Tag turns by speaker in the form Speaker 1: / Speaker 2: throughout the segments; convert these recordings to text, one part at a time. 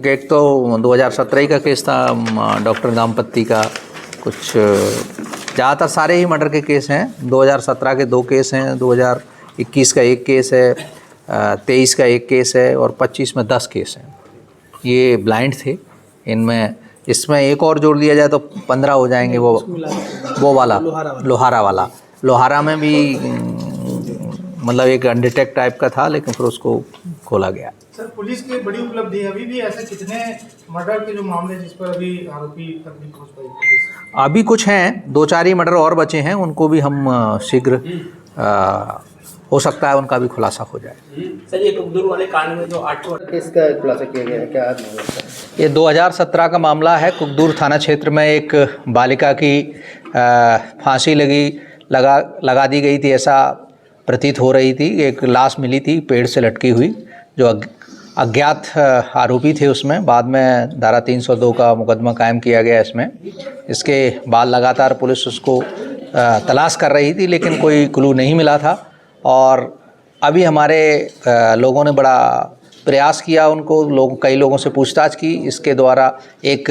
Speaker 1: एक तो 2017 का केस था डॉक्टर दाम्पत्ति का। कुछ ज़्यादातर सारे ही मर्डर के केस हैं। 2017 के 2 केस हैं, 2021 का 1 केस है, 23 का 1 केस है और 25 में 10 केस हैं। ये ब्लाइंड थे। इसमें एक और जोड़ दिया जाए तो 15 हो जाएंगे। वो वाला लोहारा में भी मतलब एक अनडिटेक्ट टाइप का था, लेकिन फिर उसको खोला गया।
Speaker 2: सर, पुलिस की बड़ी उपलब्धि है। अभी भी ऐसे कितने मर्डर के जो मामले जिस पर अभी आरोपी तक नहीं पहुंच पाई पुलिस?
Speaker 1: अभी कुछ हैं, 2-4 ही मर्डर और बचे हैं, उनको भी हम शीघ्र हो सकता है उनका भी खुलासा हो जाए।
Speaker 3: सर, ये कुकदूर वाले कांड में जो 8
Speaker 4: केस का खुलासा किया गया है, क्या मामला है?
Speaker 1: ये 2017 का मामला है। कुकदूर थाना क्षेत्र में एक बालिका की फांसी लगा दी गई थी, ऐसा प्रतीत हो रही थी। एक लाश मिली थी पेड़ से लटकी हुई, जो अज्ञात आरोपी थे। उसमें बाद में धारा 302 का मुकदमा कायम किया गया इसमें। इसके बाद लगातार पुलिस उसको तलाश कर रही थी, लेकिन कोई क्लू नहीं मिला था। और अभी हमारे लोगों ने बड़ा प्रयास किया, कई लोगों से पूछताछ की। इसके द्वारा एक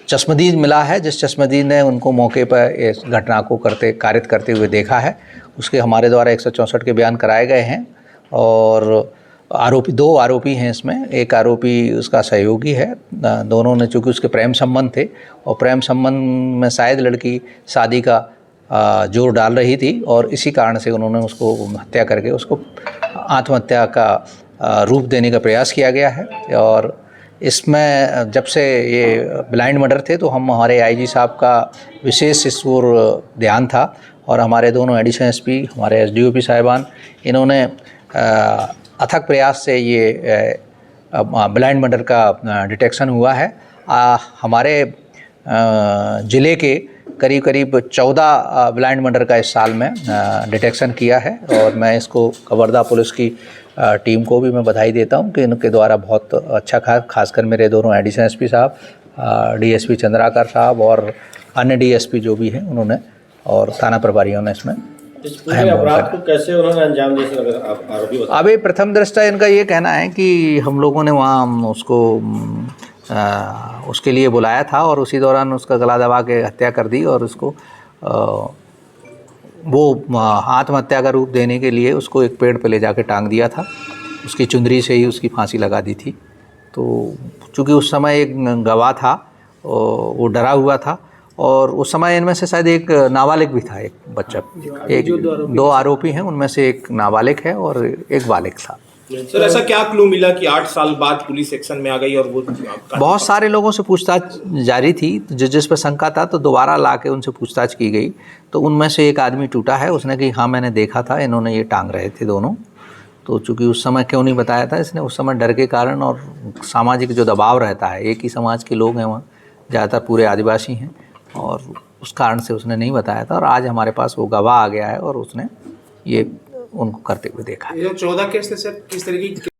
Speaker 1: चश्मदीद मिला है, जिस चश्मदीद ने उनको मौके पर इस घटना को कारित करते हुए देखा है। उसके हमारे द्वारा 164 के बयान कराए गए हैं। और 2 आरोपी हैं इसमें। एक आरोपी उसका सहयोगी है। दोनों ने, चूँकि उसके प्रेम संबंध थे और प्रेम संबंध में शायद लड़की शादी का जोर डाल रही थी, और इसी कारण से उन्होंने उसको हत्या करके उसको आत्महत्या का रूप देने का प्रयास किया गया है। और इसमें जब से ये ब्लाइंड मर्डर थे तो हमारे आईजी साहब का विशेष इस ओर ध्यान था, और हमारे दोनों एडिशनल एसपी, हमारे एसडीओपी साहिबान, इन्होंने अथक प्रयास से ये ब्लाइंड मर्डर का डिटेक्शन हुआ है। हमारे ज़िले के करीब 14 ब्लाइंड मर्डर का इस साल में डिटेक्शन किया है। और मैं इसको कवर्धा पुलिस की टीम को भी मैं बधाई देता हूं कि इनके द्वारा बहुत अच्छा खासकर मेरे दोनों एडिशनल एसपी साहब, डीएसपी चंद्राकर साहब और अन्य डीएसपी जो भी हैं उन्होंने, और थाना प्रभारियों ने इसमें
Speaker 4: अपराध को कैसे उन्होंने अंजाम दिया, अगर आप आरोपी बताएं?
Speaker 1: अभी प्रथम दृष्टया इनका ये कहना है कि हम लोगों ने वहाँ उसके लिए बुलाया था और उसी दौरान उसका गला दबा के हत्या कर दी, और उसको वो आत्महत्या का रूप देने के लिए उसको एक पेड़ पे ले जाके टांग दिया था। उसकी चुंदरी से ही उसकी फांसी लगा दी थी। तो चूँकि उस समय एक गवाह था, वो डरा हुआ था, और उस समय इनमें से शायद एक नाबालिग भी था, एक बच्चा। 2 आरोपी हैं, उनमें से एक नाबालिग है और एक बालिग था।
Speaker 3: सर, ऐसा क्या क्लू मिला कि 8 साल बाद पुलिस एक्शन में आ गई? और वो
Speaker 1: बहुत सारे लोगों से पूछताछ जारी थी, जिस पर शंका था तो दोबारा ला के उनसे पूछताछ की गई। तो उनमें से एक आदमी टूटा है, उसने कि हाँ मैंने देखा था, इन्होंने ये टांग रहे थे दोनों। तो चूँकि उस समय क्यों नहीं बताया था इसने, उस समय डर के कारण और सामाजिक जो दबाव रहता है, एक ही समाज के लोग हैं वहाँ, ज़्यादातर पूरे आदिवासी हैं, और उस कारण से उसने नहीं बताया था। और आज हमारे पास वो गवाह आ गया है और उसने ये उनको करते हुए देखा है।
Speaker 2: ये 14 केस थे सर, किस तरीके